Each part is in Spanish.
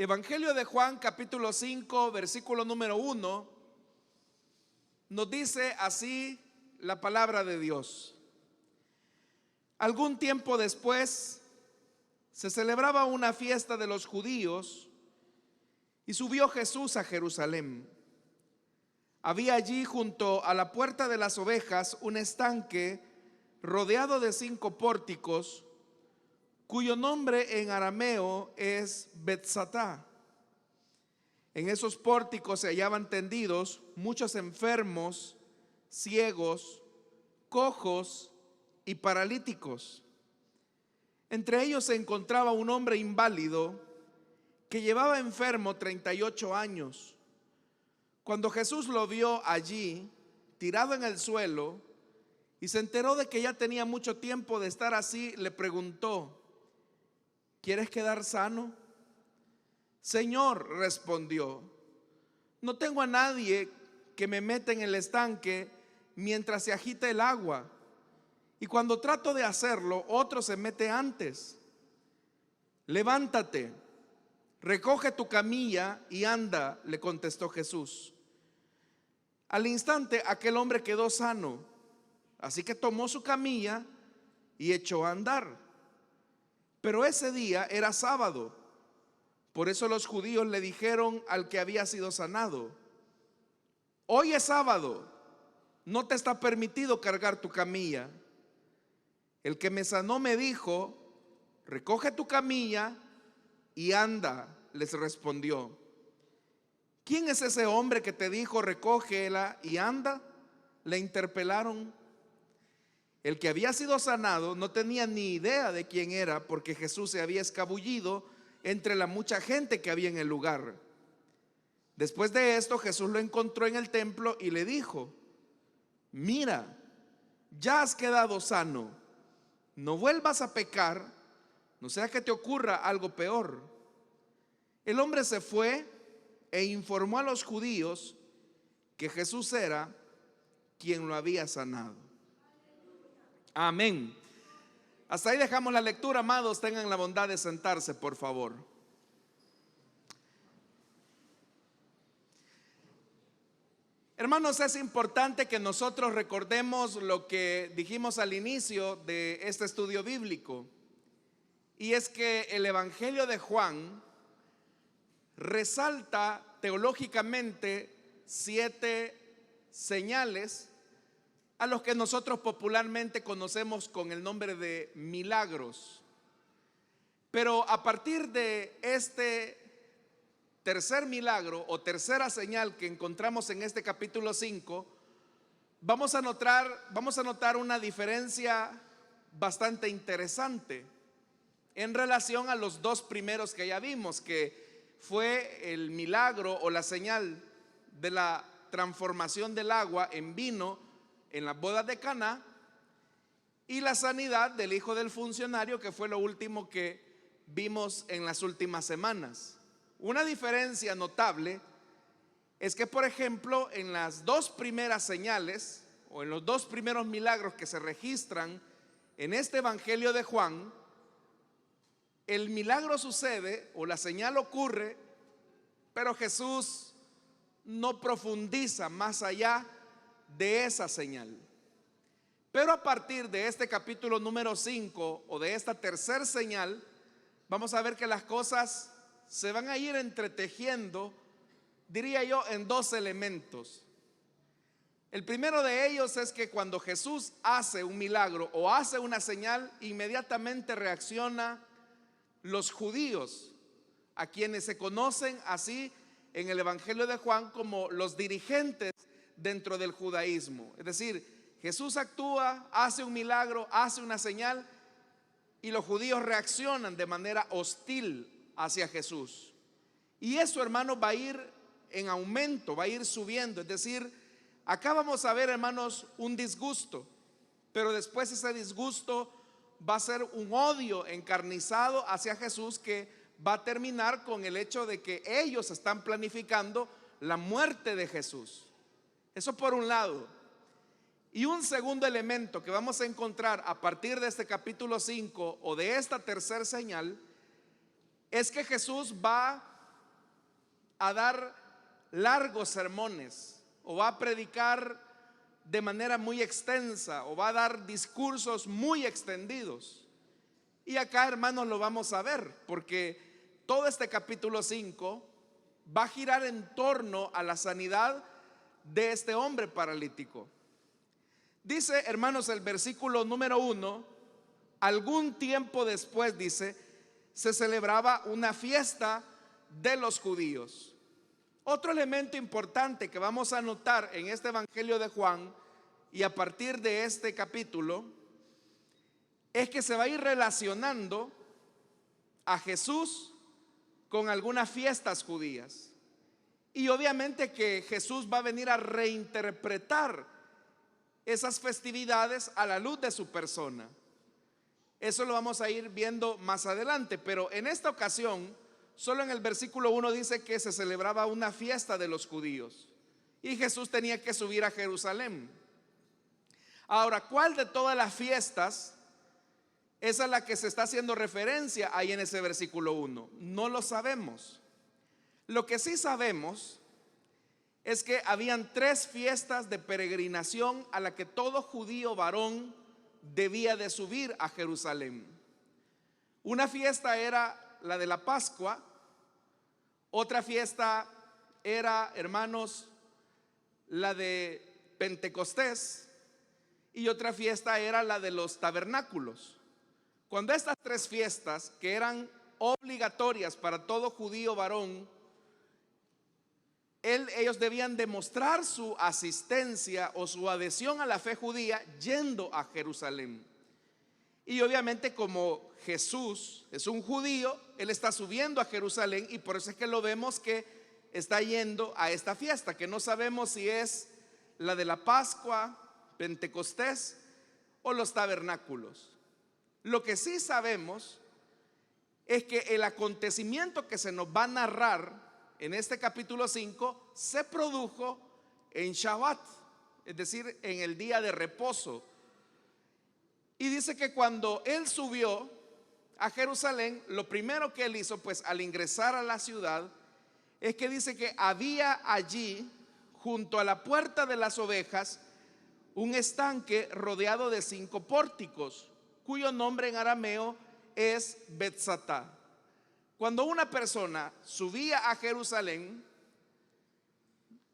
Evangelio de Juan, capítulo 5, versículo número 1, nos dice así la palabra de Dios. Algún tiempo después se celebraba una fiesta de los judíos y subió Jesús a Jerusalén. Había allí junto a la puerta de las ovejas un estanque rodeado de 5 pórticos, cuyo nombre en arameo es Betzatá. En esos pórticos se hallaban tendidos muchos enfermos, ciegos, cojos y paralíticos. Entre ellos se encontraba un hombre inválido que llevaba enfermo 38 años. Cuando Jesús lo vio allí, tirado en el suelo, y se enteró de que ya tenía mucho tiempo de estar así, le preguntó: ¿quieres quedar sano? Señor, respondió, no tengo a nadie que me meta en el estanque mientras se agita el agua, y cuando trato de hacerlo, otro se mete antes. Levántate, recoge tu camilla y anda, le contestó Jesús. Al instante aquel hombre quedó sano, así que tomó su camilla y echó a andar. Pero ese día era sábado. Por eso los judíos le dijeron al que había sido sanado: hoy es sábado, no te está permitido cargar tu camilla. El que me sanó me dijo: recoge tu camilla y anda, les respondió. ¿Quién es ese hombre que te dijo recógela y anda?, le interpelaron. El que había sido sanado no tenía ni idea de quién era, porque Jesús se había escabullido entre la mucha gente que había en el lugar. Después de esto, Jesús lo encontró en el templo y le dijo: mira, ya has quedado sano, no vuelvas a pecar, no sea que te ocurra algo peor. El hombre se fue e informó a los judíos que Jesús era quien lo había sanado. Amén. Hasta ahí dejamos la lectura, amados. Tengan la bondad de sentarse, por favor. Hermanos, es importante que nosotros recordemos lo que dijimos al inicio de este estudio bíblico, y es que el Evangelio de Juan resalta teológicamente 7 señales a los que nosotros popularmente conocemos con el nombre de milagros. Pero a partir de este tercer milagro o tercera señal que encontramos en este capítulo 5, vamos a notar una diferencia bastante interesante en relación a los 2 primeros que ya vimos, que fue el milagro o la señal de la transformación del agua en vino en las bodas de Caná, y la sanidad del hijo del funcionario, que fue lo último que vimos en las últimas semanas. Una diferencia notable es que, por ejemplo, en las 2 primeras señales o en los 2 primeros milagros que se registran en este Evangelio de Juan, el milagro sucede o la señal ocurre, pero Jesús no profundiza más allá de esa señal. Pero a partir de este capítulo número 5 o de esta tercera señal, vamos a ver que las cosas se van a ir entretejiendo, diría yo, en 2 elementos. El primero de ellos es que cuando Jesús hace un milagro o hace una señal, inmediatamente reacciona los judíos, a quienes se conocen así en el Evangelio de Juan como los dirigentes dentro del judaísmo. Es decir, Jesús actúa, hace un milagro, hace una señal, y los judíos reaccionan de manera hostil hacia Jesús. Y eso, hermanos, va a ir en aumento, va a ir subiendo. Es decir, acá vamos a ver, hermanos, un disgusto, pero después ese disgusto va a ser un odio encarnizado hacia Jesús, que va a terminar con el hecho de que ellos están planificando la muerte de Jesús. Eso por un lado. Y un segundo elemento que vamos a encontrar a partir de este capítulo 5 o de esta tercera señal es que Jesús va a dar largos sermones o va a predicar de manera muy extensa o va a dar discursos muy extendidos. Y acá, hermanos, lo vamos a ver, porque todo este capítulo 5 va a girar en torno a la sanidad de este hombre paralítico. Dice, hermanos, el versículo número 1, algún tiempo después, dice, se celebraba una fiesta de los judíos. Otro elemento importante que vamos a notar en este Evangelio de Juan y a partir de este capítulo es que se va a ir relacionando a Jesús con algunas fiestas judías. Y obviamente que Jesús va a venir a reinterpretar esas festividades a la luz de su persona. Eso lo vamos a ir viendo más adelante, pero en esta ocasión solo en el versículo 1 dice que se celebraba una fiesta de los judíos y Jesús tenía que subir a Jerusalén. Ahora, ¿cuál de todas las fiestas es a la que se está haciendo referencia ahí en ese versículo 1? No lo sabemos. Lo que sí sabemos es que habían 3 fiestas de peregrinación a la que todo judío varón debía de subir a Jerusalén. Una fiesta era la de la Pascua, otra fiesta era, hermanos, la de Pentecostés y otra fiesta era la de los tabernáculos. Cuando estas 3 fiestas, que eran obligatorias para todo judío varón, ellos debían demostrar su asistencia o su adhesión a la fe judía yendo a Jerusalén. Y obviamente como Jesús es un judío, Él está subiendo a Jerusalén y por eso es que lo vemos que está yendo a esta fiesta, que no sabemos si es la de la Pascua, Pentecostés o los tabernáculos. Lo que sí sabemos es que el acontecimiento que se nos va a narrar en este capítulo 5 se produjo en Shabbat, es decir, en el día de reposo. Y dice que cuando él subió a Jerusalén, lo primero que él hizo, pues al ingresar a la ciudad, es que dice que había allí, junto a la puerta de las ovejas, un estanque rodeado de 5 pórticos, cuyo nombre en arameo es Betzatá. Cuando una persona subía a Jerusalén,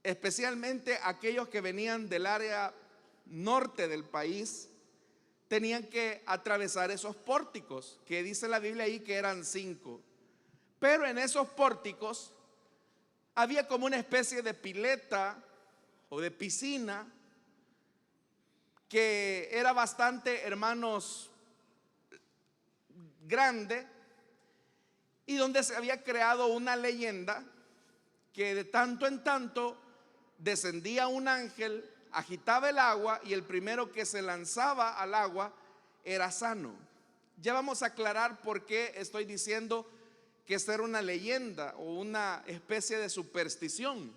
especialmente aquellos que venían del área norte del país, tenían que atravesar esos pórticos, que dice la Biblia ahí que eran 5. Pero en esos pórticos había como una especie de pileta o de piscina que era bastante, hermanos, grande, y donde se había creado una leyenda que de tanto en tanto descendía un ángel, agitaba el agua y el primero que se lanzaba al agua era sano. Ya vamos a aclarar por qué estoy diciendo que esta era una leyenda o una especie de superstición,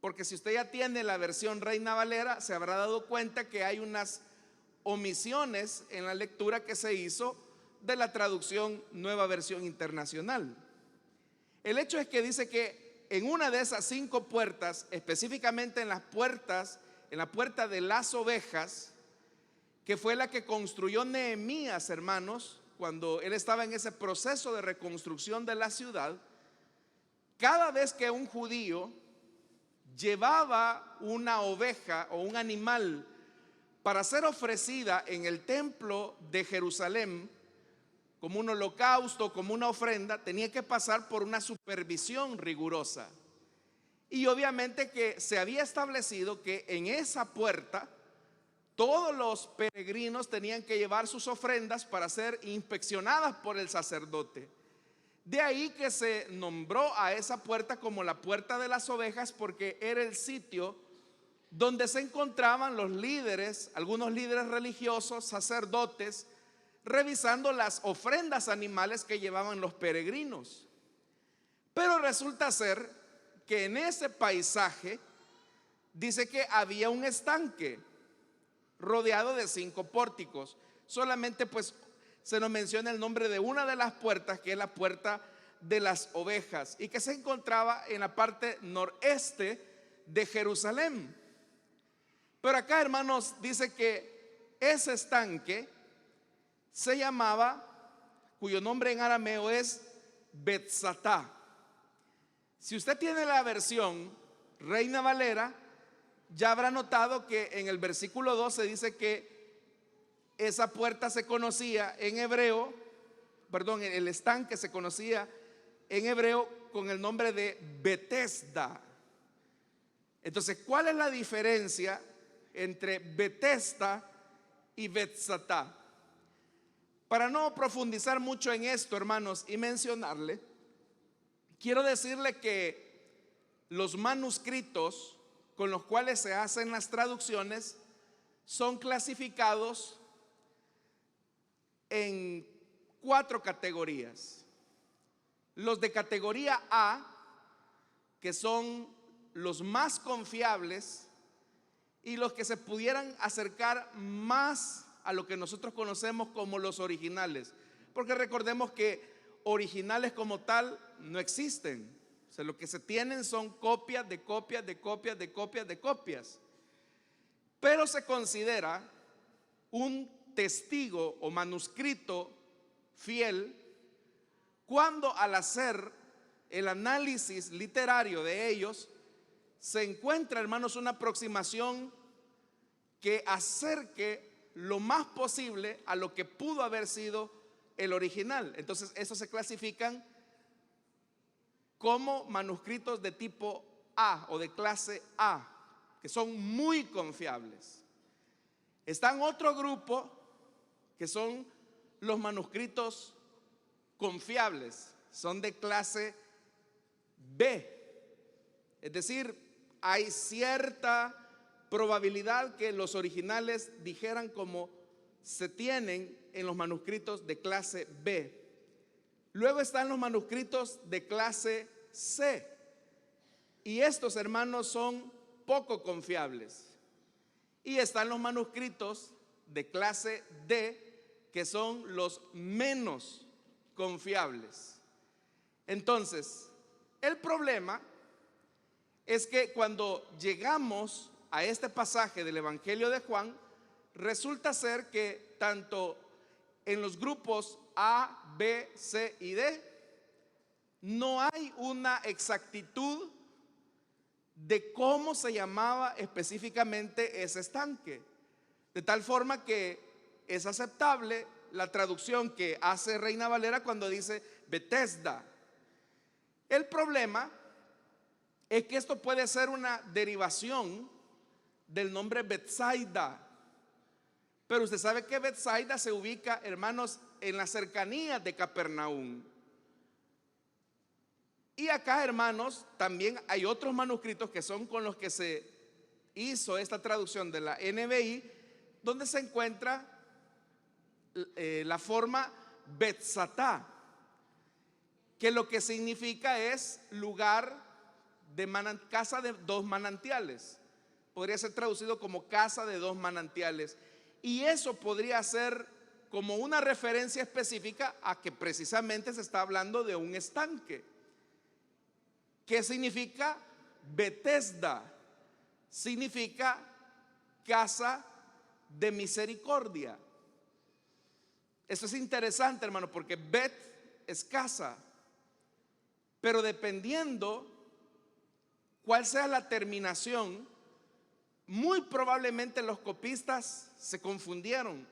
porque si usted ya tiene la versión Reina Valera, se habrá dado cuenta que hay unas omisiones en la lectura que se hizo de la traducción Nueva Versión Internacional. El hecho es que dice que en una de esas 5 puertas, específicamente en la puerta de las ovejas, que fue la que construyó Nehemías, hermanos, cuando él estaba en ese proceso de reconstrucción de la ciudad, cada vez que un judío llevaba una oveja o un animal para ser ofrecida en el templo de Jerusalén, como un holocausto, como una ofrenda, tenía que pasar por una supervisión rigurosa. Y obviamente que se había establecido que en esa puerta todos los peregrinos tenían que llevar sus ofrendas para ser inspeccionadas por el sacerdote. De ahí que se nombró a esa puerta como la puerta de las ovejas, porque era el sitio donde se encontraban los líderes, algunos líderes religiosos, sacerdotes, revisando las ofrendas animales que llevaban los peregrinos. Pero resulta ser que en ese paisaje dice que había un estanque rodeado de 5 pórticos. Solamente pues se nos menciona el nombre de una de las puertas, que es la puerta de las ovejas y que se encontraba en la parte noreste de Jerusalén. Pero acá, hermanos, dice que ese estanque se llamaba, cuyo nombre en arameo es Betzatá. Si usted tiene la versión Reina Valera, ya habrá notado que en el versículo 12 dice que esa puerta se conocía en hebreo, perdón, el estanque se conocía en hebreo con el nombre de Betesda. Entonces, ¿cuál es la diferencia entre Betesda y Betzatá? Para no profundizar mucho en esto, hermanos, y mencionarle, quiero decirle que los manuscritos con los cuales se hacen las traducciones son clasificados en 4 categorías. Los de categoría A, que son los más confiables y los que se pudieran acercar más a lo que nosotros conocemos como los originales, porque recordemos que originales como tal no existen. O sea, lo que se tienen son copias de copias de copias de copias de copias. Pero se considera un testigo o manuscrito fiel cuando, al hacer el análisis literario de ellos, se encuentra, hermanos, una aproximación que acerque lo más posible a lo que pudo haber sido el original. Entonces, esos se clasifican como manuscritos de tipo A o de clase A, que son muy confiables. Están otro grupo que son los manuscritos confiables, son de clase B. Es decir, hay cierta probabilidad que los originales dijeran como se tienen en los manuscritos de clase B. Luego están los manuscritos de clase C. Y estos, hermanos, son poco confiables. Y están los manuscritos de clase D, que son los menos confiables. Entonces, el problema es que cuando llegamos a este pasaje del Evangelio de Juan, resulta ser que tanto en los grupos A, B, C y D no hay una exactitud de cómo se llamaba específicamente ese estanque, de tal forma que es aceptable la traducción que hace Reina Valera cuando dice Betesda. El problema es que esto puede ser una derivación del nombre Betsaida, pero usted sabe que Betsaida se ubica, hermanos, en las cercanías de Capernaum. Y acá, hermanos, también hay otros manuscritos que son con los que se hizo esta traducción de la NBI, donde se encuentra la forma Betzatá, que lo que significa es lugar de casa de 2 manantiales. Podría ser traducido como casa de 2 manantiales. Y eso podría ser como una referencia específica a que precisamente se está hablando de un estanque. ¿Qué significa Betesda? Significa casa de misericordia. Eso es interesante, hermano, porque Bet es casa, pero dependiendo cuál sea la terminación, muy probablemente los copistas se confundieron.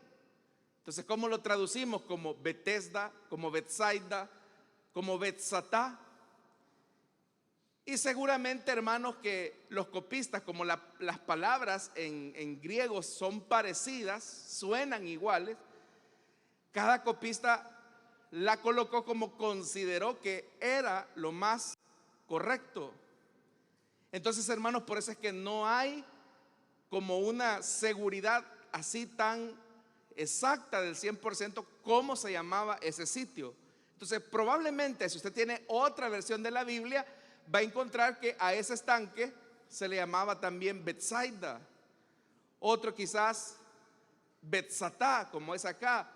Entonces, ¿cómo lo traducimos? Como Betesda, como Betsaida, como Betzatá. Y seguramente, hermanos, que los copistas, como las palabras en griego son parecidas, suenan iguales, cada copista la colocó como consideró que era lo más correcto. Entonces, hermanos, por eso es que no hay como una seguridad así tan exacta del 100% cómo se llamaba ese sitio. Entonces, probablemente si usted tiene otra versión de la Biblia, va a encontrar que a ese estanque se le llamaba también Betsaida, otro quizás Betzatá, como es acá,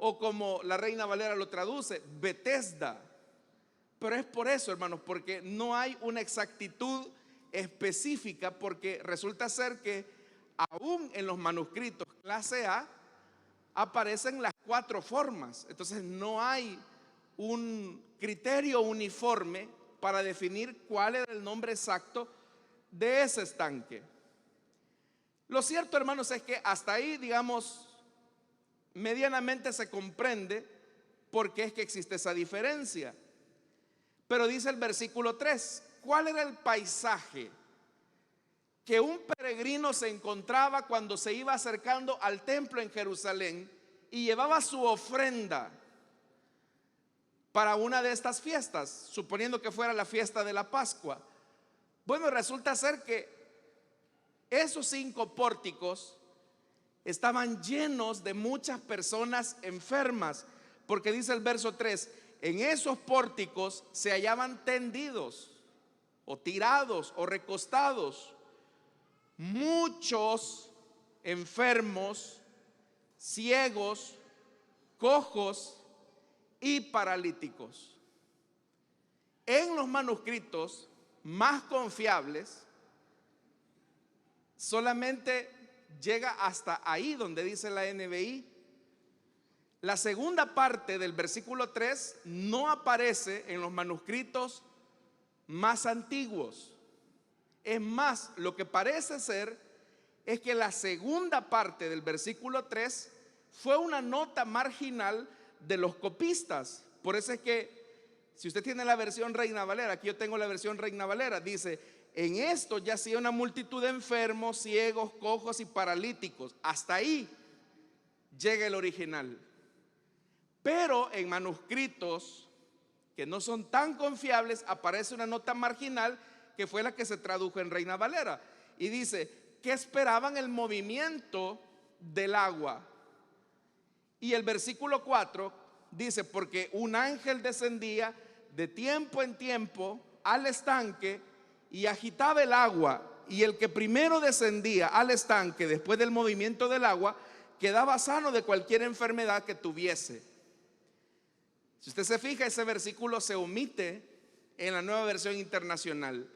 o como la Reina Valera lo traduce, Betesda. Pero es por eso, hermanos, porque no hay una exactitud específica, porque resulta ser que aún en los manuscritos clase A aparecen las 4 formas. Entonces no hay un criterio uniforme para definir cuál era el nombre exacto de ese estanque. Lo cierto, hermanos, es que hasta ahí, digamos, medianamente se comprende por qué es que existe esa diferencia. Pero dice el versículo 3, ¿cuál era el paisaje que un peregrino se encontraba cuando se iba acercando al templo en Jerusalén y llevaba su ofrenda para una de estas fiestas, suponiendo que fuera la fiesta de la Pascua? Bueno, resulta ser que esos 5 pórticos estaban llenos de muchas personas enfermas, porque dice el verso 3, en esos pórticos se hallaban tendidos o tirados o recostados muchos enfermos, ciegos, cojos y paralíticos. En los manuscritos más confiables solamente llega hasta ahí donde dice la NBI. La segunda parte del versículo 3 no aparece en los manuscritos más antiguos. Es más, lo que parece ser es que la segunda parte del versículo 3 fue una nota marginal de los copistas. Por eso es que, si usted tiene la versión Reina Valera, aquí yo tengo la versión Reina Valera, dice: en esto yacía una multitud de enfermos, ciegos, cojos y paralíticos. Hasta ahí llega el original. Pero en manuscritos que no son tan confiables aparece una nota marginal que fue la que se tradujo en Reina Valera, y dice que esperaban el movimiento del agua. Y el versículo 4 dice: porque un ángel descendía de tiempo en tiempo al estanque y agitaba el agua, y el que primero descendía al estanque después del movimiento del agua quedaba sano de cualquier enfermedad que tuviese. Si usted se fija, ese versículo se omite en la Nueva Versión Internacional.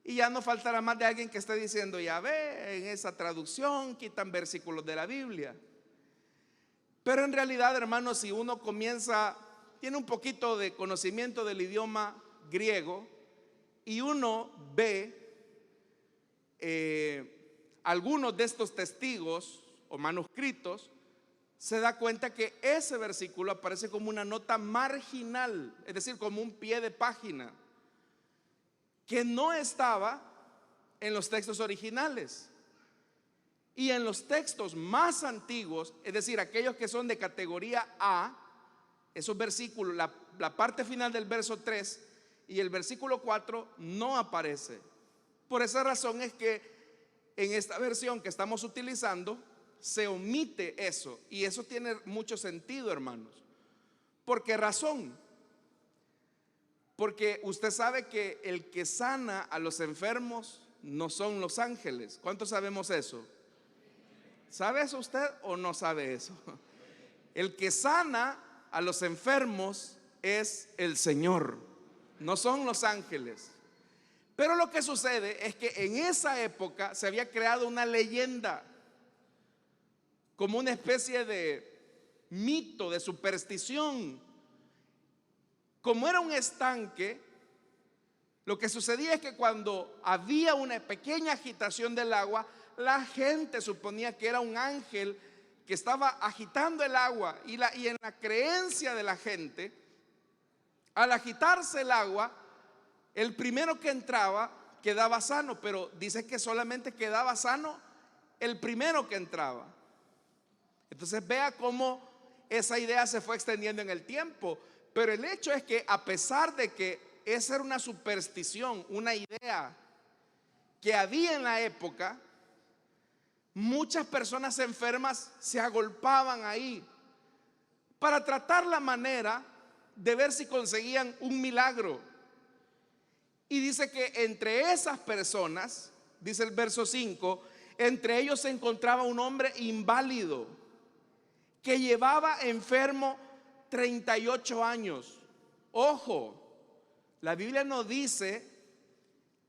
Y ya no faltará más de alguien que esté diciendo: ya ve, en esa traducción quitan versículos de la Biblia. Pero en realidad, hermanos, si uno tiene un poquito de conocimiento del idioma griego y uno ve algunos de estos testigos o manuscritos, se da cuenta que ese versículo aparece como una nota marginal, es decir, como un pie de página, que no estaba en los textos originales. Y en los textos más antiguos, es decir, aquellos que son de categoría A, esos versículos, la parte final del verso 3 y el versículo 4 no aparece. Por esa razón es que en esta versión que estamos utilizando se omite eso, y eso tiene mucho sentido, hermanos. ¿Por qué razón? Porque usted sabe que el que sana a los enfermos no son los ángeles. ¿Cuántos sabemos eso? ¿Sabe eso usted o no sabe eso? El que sana a los enfermos es el Señor, no son los ángeles. Pero lo que sucede es que en esa época se había creado una leyenda, como una especie de mito, de superstición. Como era un estanque, lo que sucedía es que cuando había una pequeña agitación del agua, la gente suponía que era un ángel que estaba agitando el agua, y en la creencia de la gente, al agitarse el agua, el primero que entraba quedaba sano. Pero dice que solamente quedaba sano el primero que entraba. Entonces vea cómo esa idea se fue extendiendo en el tiempo. Pero el hecho es que, a pesar de que esa era una superstición, una idea que había en la época, muchas personas enfermas se agolpaban ahí para tratar la manera de ver si conseguían un milagro. Y dice que entre esas personas, dice el verso 5, entre ellos se encontraba un hombre inválido que llevaba enfermo 38 años. Ojo, La Biblia no dice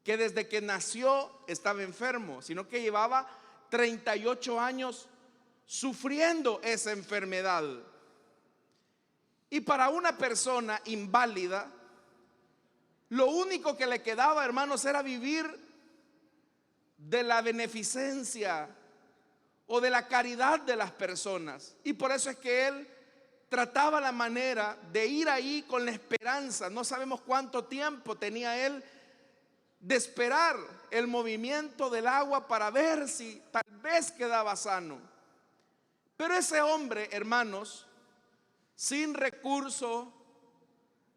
que desde que nació estaba enfermo, sino que llevaba 38 años sufriendo esa enfermedad. Y para una persona inválida, lo único que le quedaba, hermanos, era vivir de la beneficencia o de la caridad de las personas. Y por eso es que él trataba la manera de ir ahí con la esperanza. No sabemos cuánto tiempo tenía él de esperar el movimiento del agua para ver si tal vez quedaba sano. Pero ese hombre, hermanos, sin recurso,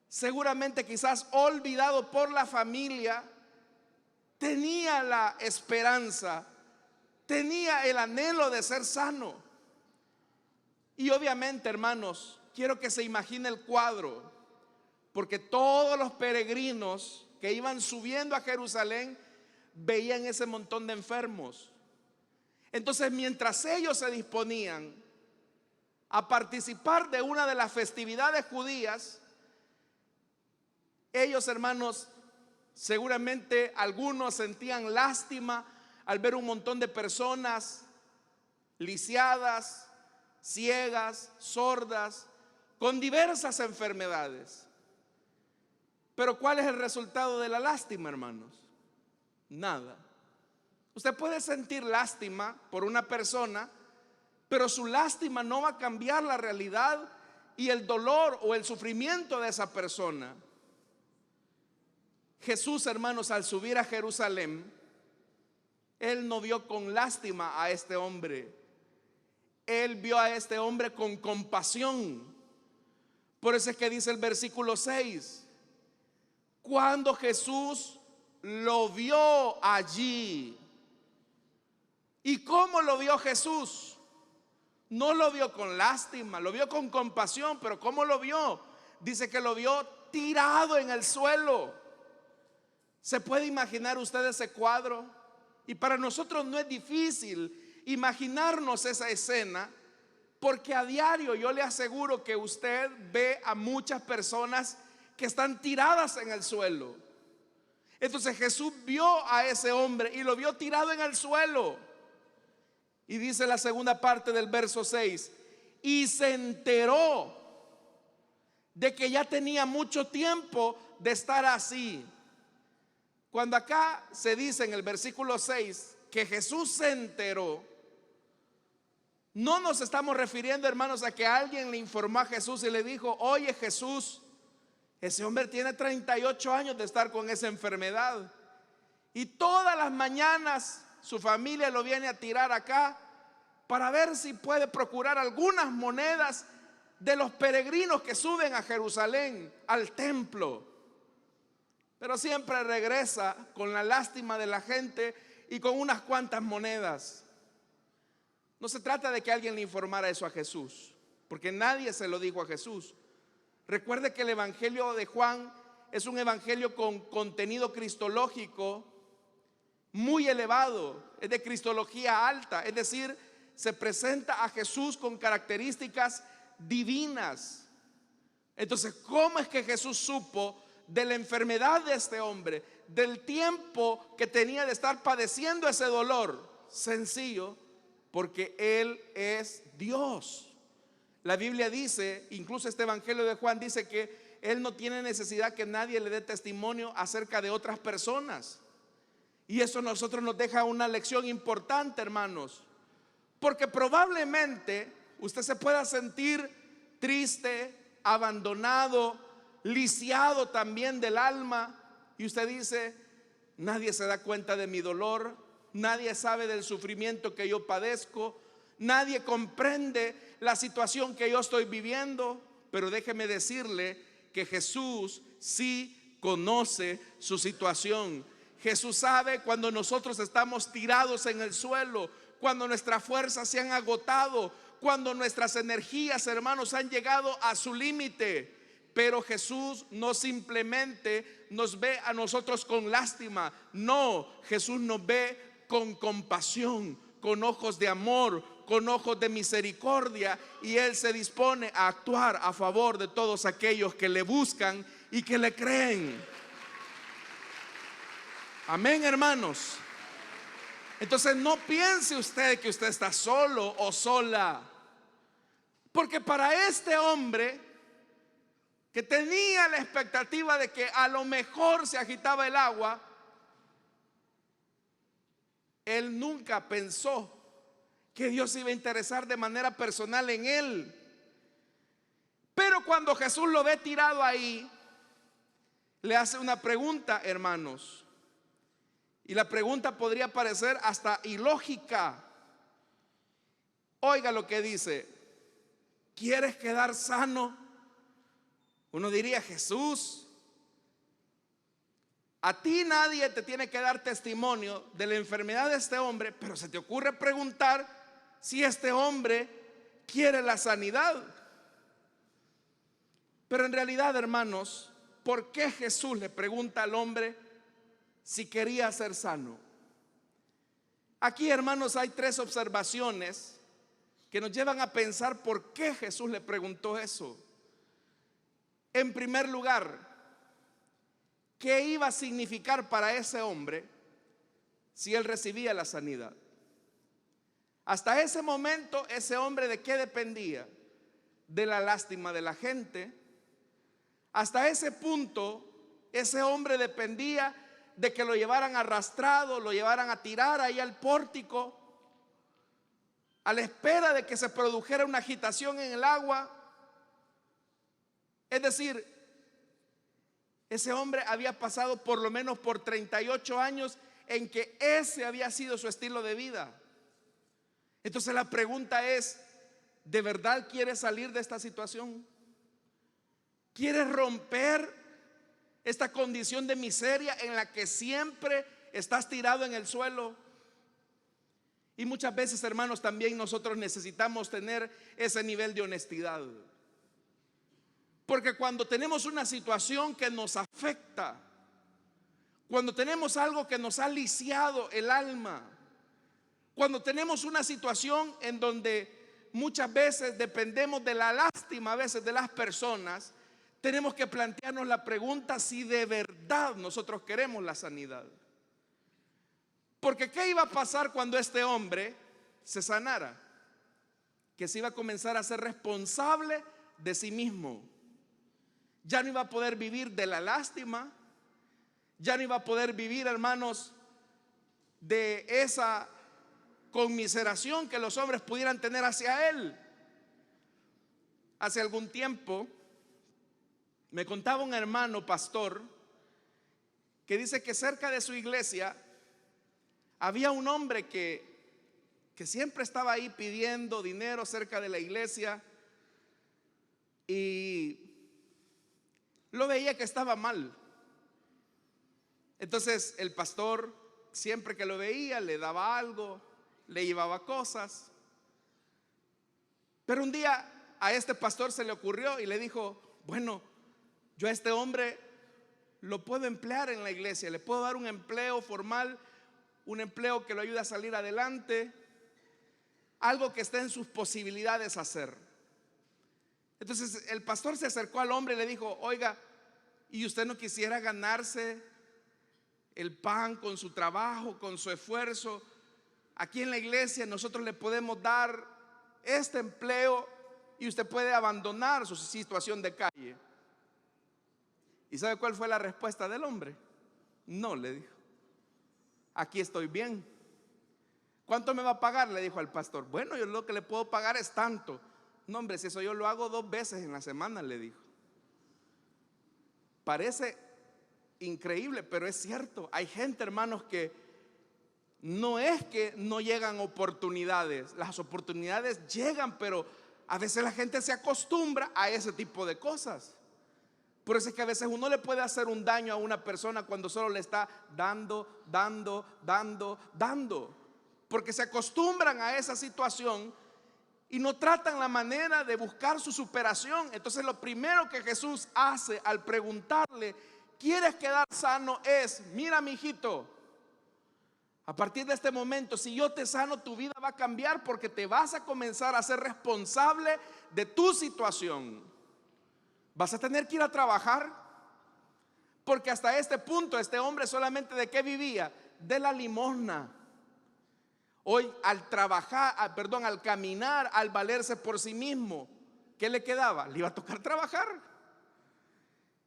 seguramente quizás olvidado por la familia, tenía la esperanza, tenía el anhelo de ser sano. Y obviamente, hermanos, quiero que se imagine el cuadro, porque todos los peregrinos que iban subiendo a Jerusalén veían ese montón de enfermos. Entonces, mientras ellos se disponían a participar de una de las festividades judías, ellos, hermanos, seguramente algunos sentían lástima al ver un montón de personas lisiadas, ciegas, sordas, con diversas enfermedades. Pero ¿cuál es el resultado de la lástima, hermanos? Nada. Usted puede sentir lástima por una persona, pero su lástima no va a cambiar la realidad y el dolor o el sufrimiento de esa persona. Jesús, hermanos, al subir a Jerusalén, él no vio con lástima a este hombre. Él vio a este hombre con compasión. Por eso es que dice el versículo 6: cuando Jesús lo vio allí. ¿Y cómo lo vio Jesús? No lo vio con lástima, lo vio con compasión. Pero ¿cómo lo vio? Dice que lo vio tirado en el suelo. ¿Se puede imaginar usted ese cuadro? Y para nosotros no es difícil imaginarnos esa escena, porque a diario yo le aseguro que usted ve a muchas personas que están tiradas en el suelo. Entonces Jesús vio a ese hombre y lo vio tirado en el suelo. Y dice la segunda parte del verso 6: y se enteró de que ya tenía mucho tiempo de estar así. Cuando acá se dice en el versículo 6 que Jesús se enteró, no nos estamos refiriendo, hermanos, a que alguien le informó a Jesús y le dijo: oye, Jesús, ese hombre tiene 38 años de estar con esa enfermedad y todas las mañanas su familia lo viene a tirar acá para ver si puede procurar algunas monedas de los peregrinos que suben a Jerusalén, al templo. Pero siempre regresa con la lástima de la gente y con unas cuantas monedas. No se trata de que alguien le informara eso a Jesús, porque nadie se lo dijo a Jesús. Recuerde que el evangelio de Juan es un evangelio con contenido cristológico muy elevado, es de cristología alta, es decir, se presenta a Jesús con características divinas. Entonces, ¿cómo es que Jesús supo de la enfermedad de este hombre, del tiempo que tenía de estar padeciendo ese dolor? Sencillo, porque Él es Dios. La Biblia dice, incluso este evangelio de Juan dice que Él no tiene necesidad que nadie le dé testimonio acerca de otras personas. Y eso a nosotros nos deja una lección importante, hermanos, porque probablemente usted se pueda sentir triste, abandonado, lisiado también del alma, y usted dice: nadie se da cuenta de mi dolor, nadie sabe del sufrimiento que yo padezco, nadie comprende la situación que yo estoy viviendo. Pero déjeme decirle que Jesús sí conoce su situación. Jesús sabe cuando nosotros estamos tirados en el suelo, cuando nuestras fuerzas se han agotado, cuando nuestras energías, hermanos, han llegado a su límite. Pero Jesús no simplemente nos ve a nosotros con lástima, no, Jesús nos ve con compasión, con ojos de amor, con ojos de misericordia, y Él se dispone a actuar a favor de todos aquellos que le buscan y que le creen. Amén, hermanos. Entonces no piense usted que usted está solo o sola, porque para este hombre que tenía la expectativa de que a lo mejor se agitaba el agua, él nunca pensó que Dios se iba a interesar de manera personal en él. Pero cuando Jesús lo ve tirado ahí, le hace una pregunta, hermanos. Y la pregunta podría parecer hasta ilógica. Oiga lo que dice: ¿quieres quedar sano? Uno diría: Jesús, a ti nadie te tiene que dar testimonio de la enfermedad de este hombre, pero se te ocurre preguntar si este hombre quiere la sanidad. Pero en realidad, hermanos, ¿por qué Jesús le pregunta al hombre si quería ser sano? Aquí, hermanos, hay tres observaciones que nos llevan a pensar por qué Jesús le preguntó eso. En primer lugar, ¿qué iba a significar para ese hombre si él recibía la sanidad? Hasta ese momento, ese hombre, ¿de qué dependía? De la lástima de la gente. Hasta ese punto, ese hombre dependía de que lo llevaran arrastrado, lo llevaran a tirar ahí al pórtico, a la espera de que se produjera una agitación en el agua. Es decir, ese hombre había pasado por lo menos por 38 años en que ese había sido su estilo de vida. Entonces la pregunta es: ¿de verdad quieres salir de esta situación? ¿Quieres romper esta condición de miseria en la que siempre estás tirado en el suelo? Y muchas veces, hermanos, también nosotros necesitamos tener ese nivel de honestidad. Porque cuando tenemos una situación que nos afecta, cuando tenemos algo que nos ha lisiado el alma, cuando tenemos una situación en donde muchas veces dependemos de la lástima a veces de las personas, tenemos que plantearnos la pregunta si de verdad nosotros queremos la sanidad. Porque ¿qué iba a pasar cuando este hombre se sanara? Que se iba a comenzar a ser responsable de sí mismo. Ya no iba a poder vivir de la lástima. Ya no iba a poder vivir, hermanos, de esa conmiseración que los hombres pudieran tener hacia él. Hace algún tiempo me contaba un hermano pastor que dice que cerca de su iglesia había un hombre que siempre estaba ahí pidiendo dinero cerca de la iglesia, y lo veía que estaba mal. Entonces el pastor, siempre que lo veía, le daba algo, le llevaba cosas. Pero un día a este pastor se le ocurrió y le dijo: bueno, yo a este hombre lo puedo emplear en la iglesia, le puedo dar un empleo formal, un empleo que lo ayude a salir adelante, algo que esté en sus posibilidades hacer. Entonces el pastor se acercó al hombre y le dijo: oiga, ¿y usted no quisiera ganarse el pan con su trabajo, con su esfuerzo? Aquí en la iglesia nosotros le podemos dar este empleo y usted puede abandonar su situación de calle. ¿Y sabe cuál fue la respuesta del hombre? No, le dijo: aquí estoy bien. ¿Cuánto me va a pagar?, le dijo al pastor. Bueno, yo lo que le puedo pagar es tanto. No, hombre, si eso yo lo hago 2 veces en la semana, le dijo. Parece increíble, pero es cierto. Hay gente, hermanos, que no es que no llegan oportunidades. Las oportunidades llegan, pero a veces la gente se acostumbra a ese tipo de cosas. Por eso es que a veces uno le puede hacer un daño a una persona cuando solo le está dando. Porque se acostumbran a esa situación y no tratan la manera de buscar su superación. Entonces lo primero que Jesús hace al preguntarle: ¿quieres quedar sano? Es: mira, mi hijito, a partir de este momento, si yo te sano, tu vida va a cambiar, porque te vas a comenzar a ser responsable de tu situación. Vas a tener que ir a trabajar, Porque hasta este punto este hombre solamente ¿de qué vivía? De la limosna. Hoy al trabajar, al caminar, al valerse por sí mismo, ¿qué le quedaba? Le iba a tocar trabajar.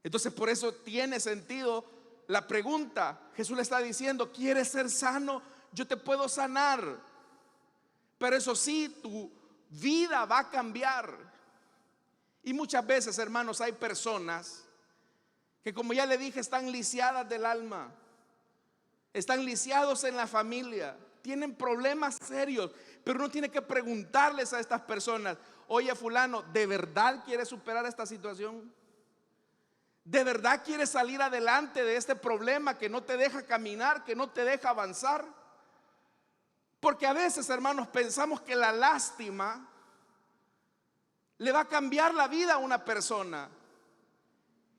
Entonces por eso tiene sentido la pregunta. Jesús le está diciendo: ¿quieres ser sano? Yo te puedo sanar, pero eso sí, tu vida va a cambiar. Y muchas veces, hermanos, hay personas que, como ya le dije, están lisiadas del alma, están lisiados en la familia, tienen problemas serios, pero uno tiene que preguntarles a estas personas: oye, fulano, ¿de verdad quieres superar esta situación? ¿De verdad quieres salir adelante de este problema que no te deja caminar, que no te deja avanzar? Porque a veces, hermanos, pensamos que la lástima le va a cambiar la vida a una persona.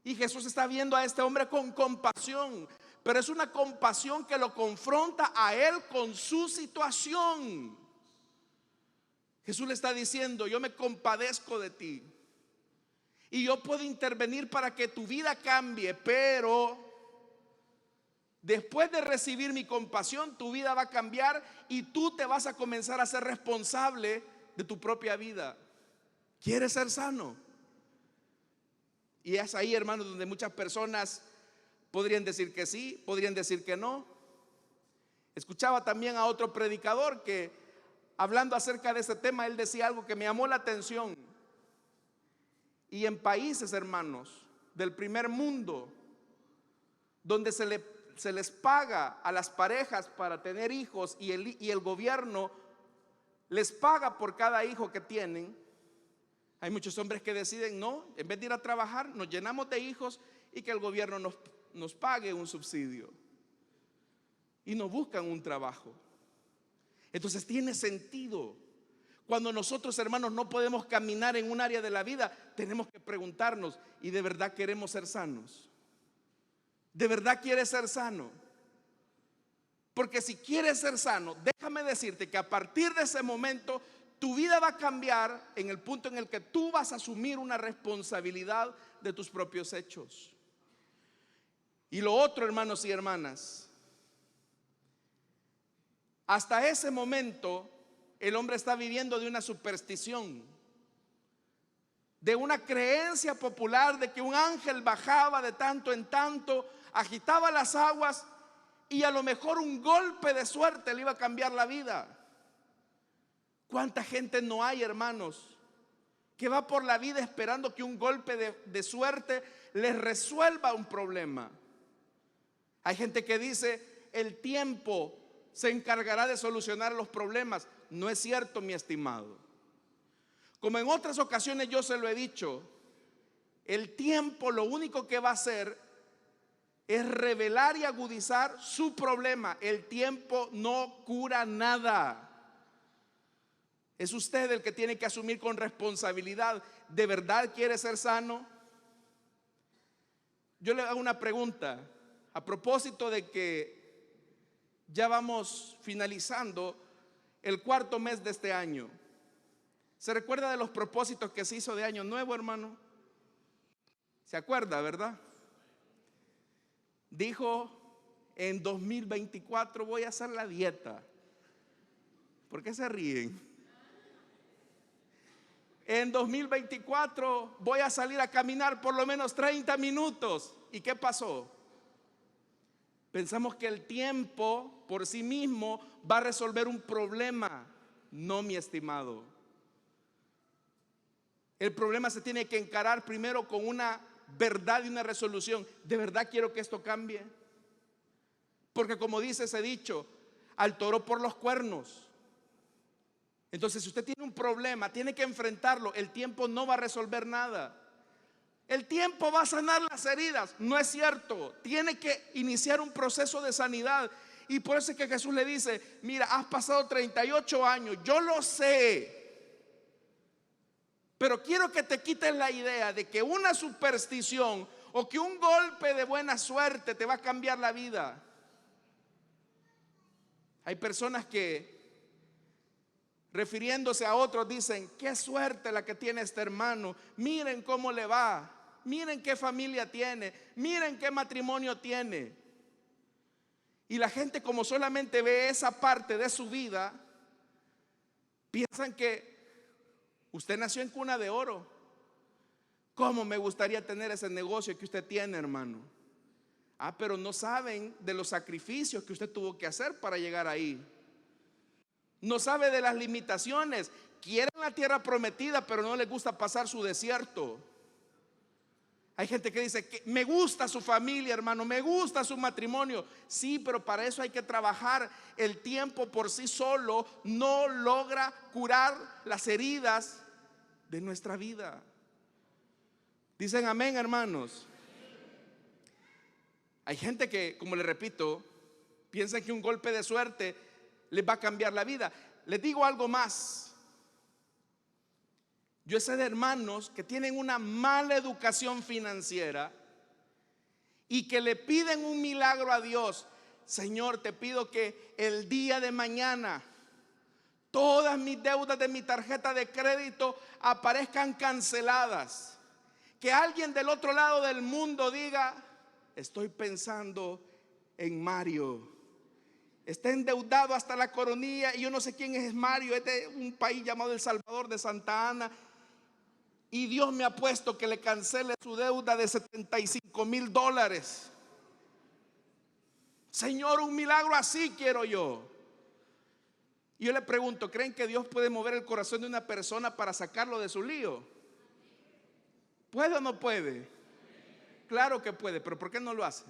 Y Jesús está viendo a este hombre con compasión, pero es una compasión que lo confronta a él con su situación. Jesús le está diciendo: yo me compadezco de ti y yo puedo intervenir para que tu vida cambie, pero después de recibir mi compasión, tu vida va a cambiar y tú te vas a comenzar a ser responsable de tu propia vida. ¿Quieres ser sano? Y es ahí, hermanos, donde muchas personas podrían decir que sí, podrían decir que no. Escuchaba también a otro predicador que, hablando acerca de este tema, él decía algo que me llamó la atención. Y en países, hermanos, del primer mundo, donde se les paga a las parejas para tener hijos y el gobierno les paga por cada hijo que tienen, hay muchos hombres que deciden: no, en vez de ir a trabajar, nos llenamos de hijos y que el gobierno nos pague un subsidio. Y no buscan un trabajo. Entonces tiene sentido. Cuando nosotros, hermanos, no podemos caminar en un área de la vida, tenemos que preguntarnos: ¿y de verdad queremos ser sanos? ¿De verdad quieres ser sano? Porque si quieres ser sano, déjame decirte que a partir de ese momento tu vida va a cambiar en el punto en el que tú vas a asumir una responsabilidad de tus propios hechos. Y lo otro, hermanos y hermanas, hasta ese momento el hombre está viviendo de una superstición, de una creencia popular de que un ángel bajaba de tanto en tanto, agitaba las aguas y a lo mejor un golpe de suerte le iba a cambiar la vida. ¿Cuánta gente no hay, hermanos, que va por la vida esperando que un golpe de suerte les resuelva un problema? Hay gente que dice: el tiempo se encargará de solucionar los problemas. No es cierto, mi estimado. Como en otras ocasiones yo se lo he dicho, el tiempo lo único que va a hacer es revelar y agudizar su problema. El tiempo no cura nada. Es usted el que tiene que asumir con responsabilidad. ¿De verdad quiere ser sano? Yo le hago una pregunta a propósito de que ya vamos finalizando el cuarto mes de este año. ¿Se recuerda de los propósitos que se hizo de año nuevo, hermano? ¿Se acuerda, verdad? Dijo: en 2024 voy a hacer la dieta. ¿Por qué se ríen? En 2024 voy a salir a caminar por lo menos 30 minutos. ¿Y qué pasó? Pensamos que el tiempo por sí mismo va a resolver un problema. No, mi estimado. El problema se tiene que encarar primero con una verdad y una resolución. ¿De verdad quiero que esto cambie? Porque como dice ese dicho: al toro por los cuernos. Entonces, si usted tiene un problema, tiene que enfrentarlo. El tiempo no va a resolver nada. El tiempo va a sanar las heridas. No es cierto. Tiene que iniciar un proceso de sanidad. Y por eso es que Jesús le dice: mira, has pasado 38 años, yo lo sé, pero quiero que te quites la idea de que una superstición o que un golpe de buena suerte te va a cambiar la vida. Hay personas que, refiriéndose a otros, dicen: qué suerte la que tiene este hermano, miren cómo le va, miren qué familia tiene, miren qué matrimonio tiene. Y la gente, como solamente ve esa parte de su vida, piensan que usted nació en cuna de oro. ¿Cómo me gustaría tener ese negocio que usted tiene, hermano? Pero no saben de los sacrificios que usted tuvo que hacer para llegar ahí. No sabe de las limitaciones. Quieren la tierra prometida, pero no les gusta pasar su desierto. Hay gente que dice que me gusta su familia, hermano, me gusta su matrimonio. Sí, pero para eso hay que trabajar. El tiempo por sí solo no logra curar las heridas de nuestra vida. Dicen amén, hermanos. Hay gente que, como le repito, piensa que un golpe de suerte les va a cambiar la vida. Les digo algo más. Yo sé de hermanos que tienen una mala educación financiera y que le piden un milagro a Dios. Señor, te pido que el día de mañana todas mis deudas de mi tarjeta de crédito aparezcan canceladas. Que alguien del otro lado del mundo diga: estoy pensando en Mario. Está endeudado hasta la coronilla y yo no sé quién es Mario. Es de un país llamado El Salvador, de Santa Ana. Y Dios me ha puesto que le cancele su deuda de $75,000. Señor, un milagro así quiero yo. Y yo le pregunto, ¿creen que Dios puede mover el corazón de una persona para sacarlo de su lío? ¿Puede o no puede? Claro que puede, pero ¿por qué no lo hace?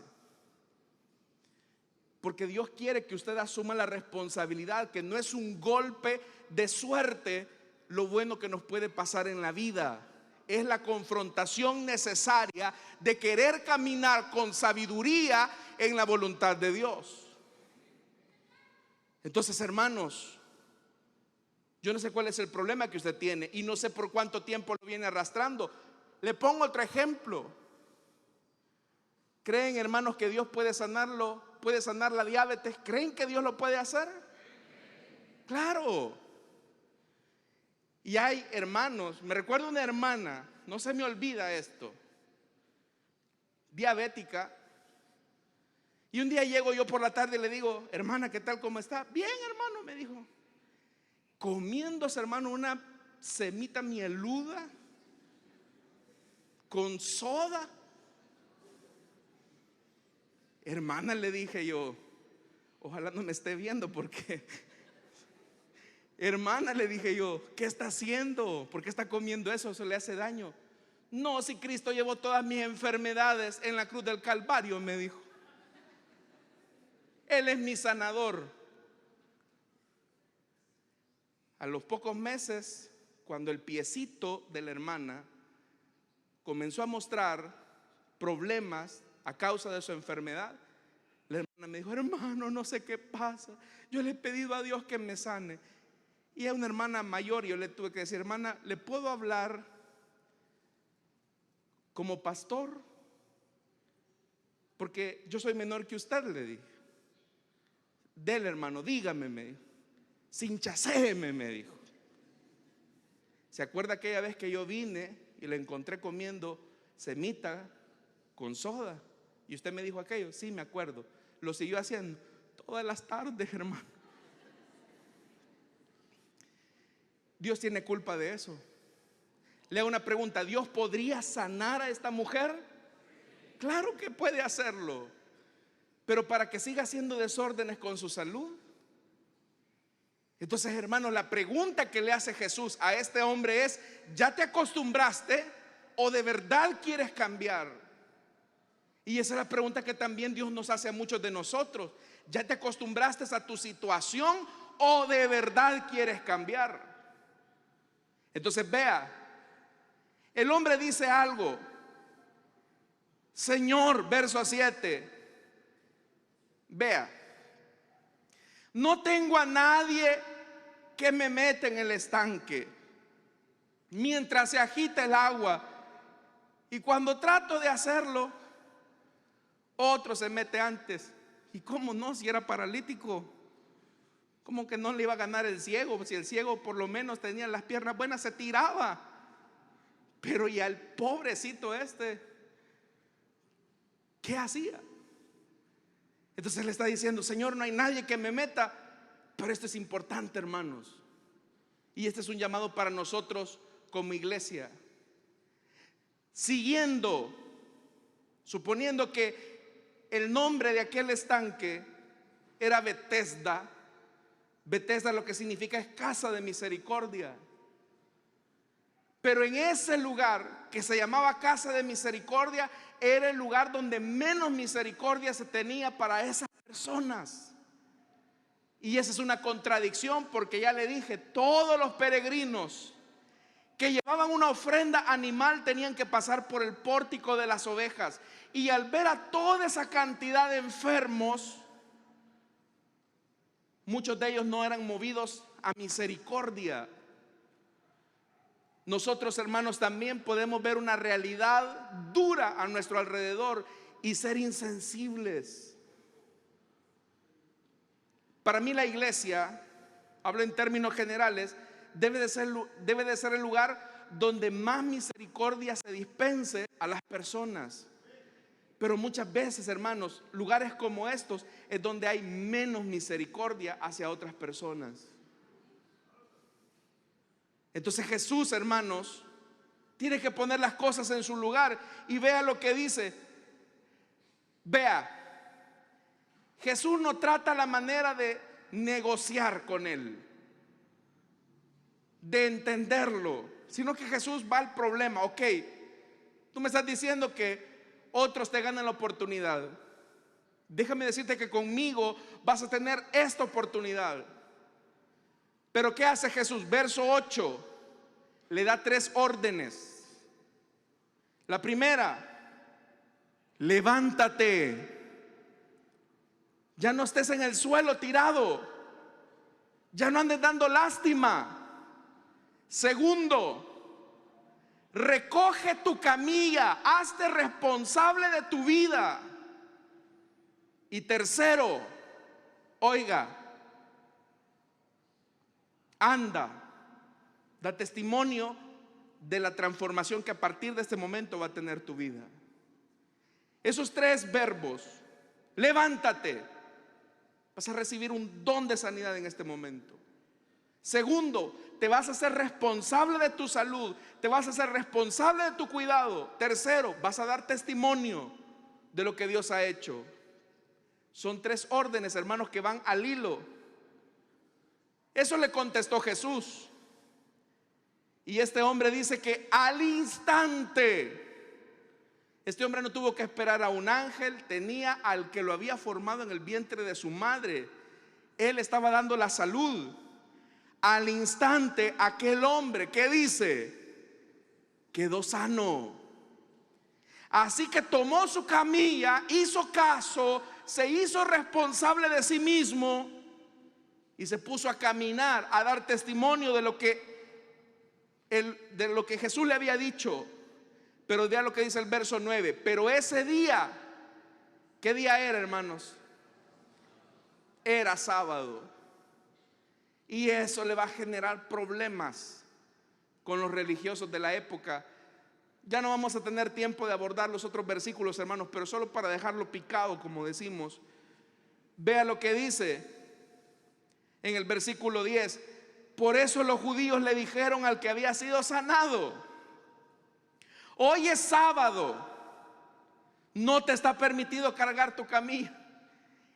Porque Dios quiere que usted asuma la responsabilidad, que no es un golpe de suerte lo bueno que nos puede pasar en la vida. Es la confrontación necesaria de querer caminar con sabiduría en la voluntad de Dios. Entonces, hermanos, yo no sé cuál es el problema que usted tiene y no sé por cuánto tiempo lo viene arrastrando. Le pongo otro ejemplo. ¿Creen, hermanos, que Dios puede sanarlo? ¿Puede sanar la diabetes? ¿Creen que Dios lo puede hacer? Claro. Y hay hermanos, me recuerdo una hermana, no se me olvida esto, diabética. Y un día llego yo por la tarde y le digo: hermana, ¿qué tal? ¿Cómo está? Bien, hermano, me dijo. Comiéndose, hermano, una semita mieluda con soda. Hermana, le dije yo, ojalá no me esté viendo porque... Hermana, le dije yo, ¿qué está haciendo? ¿Por qué está comiendo eso? Eso le hace daño. No, si Cristo llevó todas mis enfermedades en la cruz del Calvario, me dijo. Él es mi sanador. A los pocos meses, cuando el piecito de la hermana comenzó a mostrar problemas a causa de su enfermedad, la hermana me dijo: hermano, no sé qué pasa. Yo le he pedido a Dios que me sane. Y a una hermana mayor yo le tuve que decir: hermana, ¿le puedo hablar como pastor? Porque yo soy menor que usted, le dije. Dele, hermano, dígame, me dijo. Sinchacéeme, me dijo. ¿Se acuerda aquella vez que yo vine y le encontré comiendo semita con soda? Y usted me dijo aquello. Sí, me acuerdo. Lo siguió haciendo todas las tardes, hermano. Dios tiene culpa de eso. Le hago una pregunta: ¿Dios podría sanar a esta mujer? Claro que puede hacerlo, pero para que siga haciendo desórdenes con su salud. Entonces, hermanos, la pregunta que le hace Jesús a este hombre es: ¿ya te acostumbraste o de verdad quieres cambiar? Y esa es la pregunta que también Dios nos hace a muchos de nosotros. ¿Ya te acostumbraste a tu situación o de verdad quieres cambiar? Entonces, vea, el hombre dice algo: Señor, verso 7, vea, no tengo a nadie que me meta en el estanque mientras se agita el agua, y cuando trato de hacerlo, otro se mete antes. ¿Y cómo no? Si era paralítico, ¿cómo que no le iba a ganar el ciego? Si el ciego por lo menos tenía las piernas buenas, se tiraba. Pero y al pobrecito este, ¿qué hacía? Entonces le está diciendo: Señor, no hay nadie que me meta. Pero esto es importante, hermanos, y este es un llamado para nosotros como iglesia. Suponiendo que el nombre de aquel estanque era Betesda. Betesda lo que significa es casa de misericordia. Pero en ese lugar que se llamaba casa de misericordia, era el lugar donde menos misericordia se tenía para esas personas. Y esa es una contradicción, porque ya le dije, todos los peregrinos que llevaban una ofrenda animal tenían que pasar por el pórtico de las ovejas. Y al ver a toda esa cantidad de enfermos, muchos de ellos no eran movidos a misericordia. Nosotros, hermanos, también podemos ver una realidad dura a nuestro alrededor y ser insensibles. Para mí la iglesia, hablo en términos generales, debe de ser el lugar donde más misericordia se dispense a las personas. Pero muchas veces, hermanos, lugares como estos es donde hay menos misericordia hacia otras personas. Entonces Jesús, hermanos, tiene que poner las cosas en su lugar. Y vea lo que dice. Vea, Jesús no trata la manera de negociar con él, de entenderlo, sino que Jesús va al problema. Ok, tú me estás diciendo que otros te ganan la oportunidad. Déjame decirte que conmigo vas a tener esta oportunidad. Pero ¿qué hace Jesús? Verso 8, le da 3 órdenes. La primera: levántate. Ya no estés en el suelo tirado. Ya no andes dando lástima. Segundo: recoge tu camilla. Hazte responsable de tu vida. Y tercero, oiga, anda, da testimonio de la transformación que a partir de este momento va a tener tu vida. Esos 3 verbos: levántate, vas a recibir un don de sanidad en este momento. Segundo, te vas a ser responsable de tu salud, te vas a ser responsable de tu cuidado. Tercero, vas a dar testimonio de lo que Dios ha hecho. Son 3 órdenes, hermanos, que van al hilo. Eso le contestó Jesús. Y este hombre dice que al instante, este hombre no tuvo que esperar a un ángel, tenía al que lo había formado en el vientre de su madre. Él estaba dando la salud. Al instante, aquel hombre, ¿qué dice? Quedó sano. Así que tomó su camilla, hizo caso, se hizo responsable de sí mismo y se puso a caminar, a dar testimonio de lo que Jesús le había dicho. Pero vea lo que dice el verso 9. Pero ese día, ¿qué día era, hermanos? Era sábado. Y eso le va a generar problemas con los religiosos de la época. Ya no vamos a tener tiempo de abordar los otros versículos, hermanos, pero solo para dejarlo picado, como decimos. Vea lo que dice en el versículo 10. Por eso los judíos le dijeron al que había sido sanado: hoy es sábado, no te está permitido cargar tu camilla.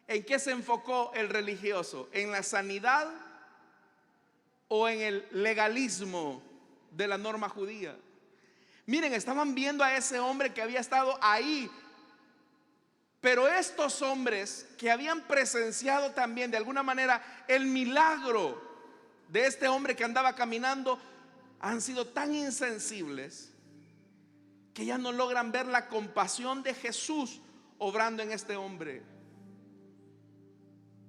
¿En qué se enfocó el religioso? ¿En la sanidad o en el legalismo de la norma judía? Miren, estaban viendo a ese hombre que había estado ahí, pero estos hombres que habían presenciado también de alguna manera el milagro de este hombre que andaba caminando, han sido tan insensibles que ya no logran ver la compasión de Jesús obrando en este hombre.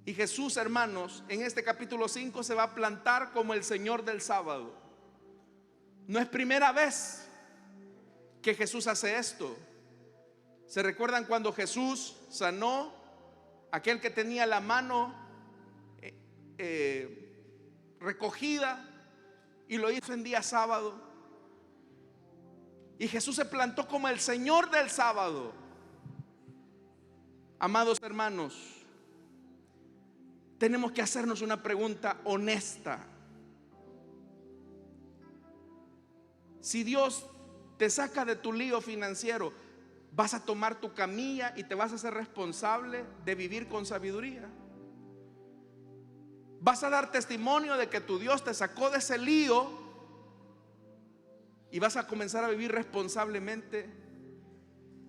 Y Jesús, hermanos, en este capítulo 5 se va a plantar como el Señor del sábado. No es primera vez que Jesús hace esto. ¿Se recuerdan cuando Jesús sanó a aquel que tenía la mano recogida y lo hizo en día sábado? Y Jesús se plantó como el Señor del sábado. Amados hermanos, tenemos que hacernos una pregunta honesta. Si Dios te saca de tu lío financiero, ¿vas a tomar tu camilla y te vas a hacer responsable de vivir con sabiduría? ¿Vas a dar testimonio de que tu Dios te sacó de ese lío y vas a comenzar a vivir responsablemente?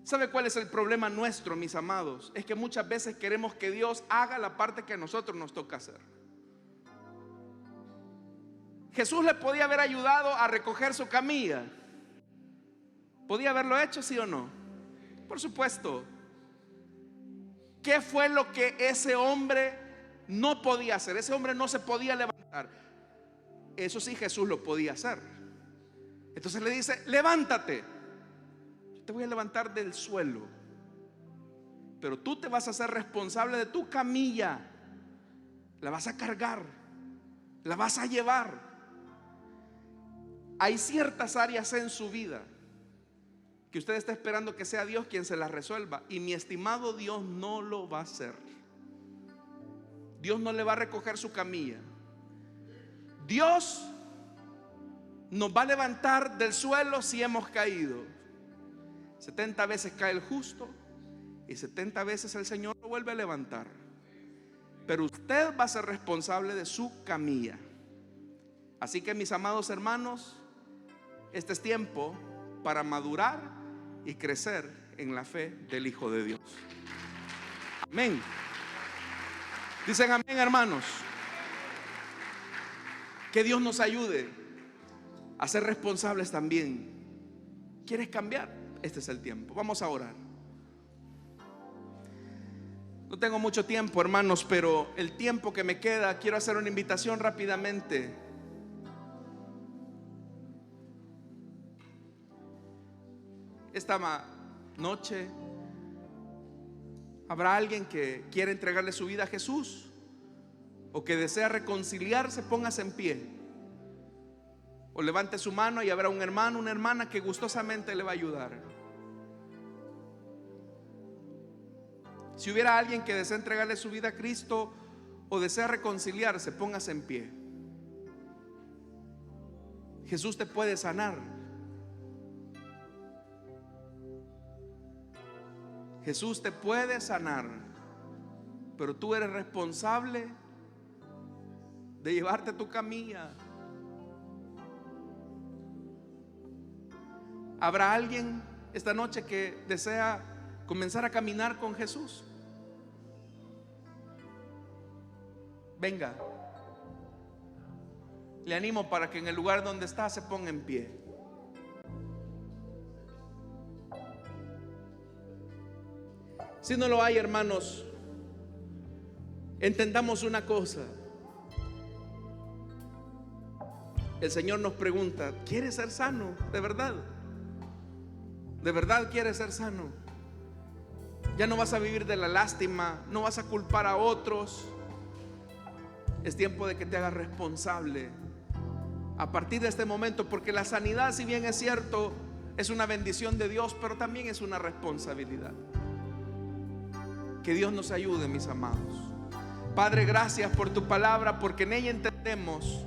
¿Sabe cuál es el problema nuestro, mis amados? Es que muchas veces queremos que Dios haga la parte que a nosotros nos toca hacer. Jesús le podía haber ayudado a recoger su camilla. ¿Podía haberlo hecho, sí o no? Por supuesto. ¿Qué fue lo que ese hombre no podía hacer? Ese hombre no se podía levantar. Eso sí, Jesús lo podía hacer. Entonces le dice: levántate, yo te voy a levantar del suelo, pero tú te vas a hacer responsable de tu camilla. La vas a cargar, la vas a llevar. Hay ciertas áreas en su vida que usted está esperando que sea Dios quien se las resuelva, y mi estimado, Dios no lo va a hacer. Dios no le va a recoger su camilla. Dios nos va a levantar del suelo si hemos caído. 70 veces cae el justo y 70 veces el Señor lo vuelve a levantar. Pero usted va a ser responsable de su camilla. Así que, mis amados hermanos, este es tiempo para madurar y crecer en la fe del Hijo de Dios. Amén. Dicen amén, hermanos. Que Dios nos ayude a ser responsables también. ¿Quieres cambiar? Este es el tiempo. Vamos a orar. No tengo mucho tiempo, hermanos, pero el tiempo que me queda, quiero hacer una invitación rápidamente. Esta noche habrá alguien que quiere entregarle su vida a Jesús, o que desea reconciliarse. Póngase en pie o levante su mano y habrá un hermano, una hermana que gustosamente le va a ayudar. Si hubiera alguien que desea entregarle su vida a Cristo o desea reconciliarse, póngase en pie. Jesús te puede sanar. Jesús te puede sanar, pero tú eres responsable de llevarte tu camilla. ¿Habrá alguien esta noche que desea comenzar a caminar con Jesús? Venga, le animo para que en el lugar donde está se ponga en pie. Si no lo hay, hermanos, entendamos una cosa. El Señor nos pregunta: ¿quieres ser sano? ¿De verdad? ¿De verdad quieres ser sano? Ya no vas a vivir de la lástima, no vas a culpar a otros. Es tiempo de que te hagas responsable a partir de este momento, porque la sanidad, si bien es cierto, es una bendición de Dios, pero también es una responsabilidad. Que Dios nos ayude, mis amados. Padre, gracias por tu palabra, porque en ella entendemos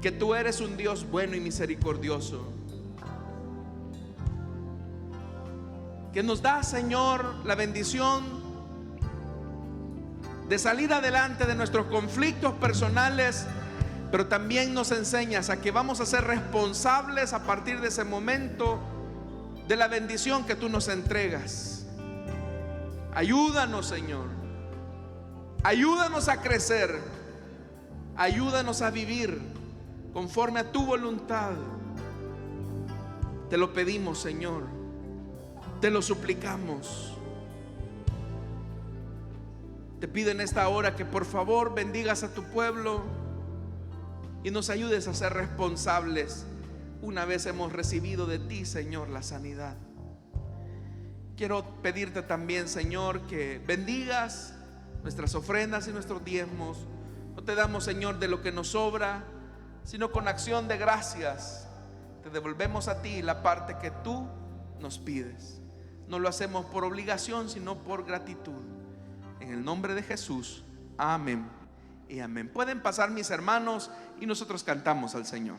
que tú eres un Dios bueno y misericordioso, que nos da, Señor, la bendición de salir adelante de nuestros conflictos personales, pero también nos enseñas a que vamos a ser responsables a partir de ese momento de la bendición que tú nos entregas. Ayúdanos, Señor. Ayúdanos a crecer. Ayúdanos a vivir conforme a tu voluntad. Te lo pedimos, Señor. Te lo suplicamos. Te pido en esta hora que por favor bendigas a tu pueblo y nos ayudes a ser responsables una vez hemos recibido de ti, Señor, la sanidad. Quiero pedirte también, Señor, que bendigas nuestras ofrendas y nuestros diezmos. No te damos, Señor, de lo que nos sobra, sino con acción de gracias te devolvemos a ti la parte que tú nos pides. No lo hacemos por obligación, sino por gratitud. En el nombre de Jesús, amén y amén. Pueden pasar, mis hermanos, y nosotros cantamos al Señor.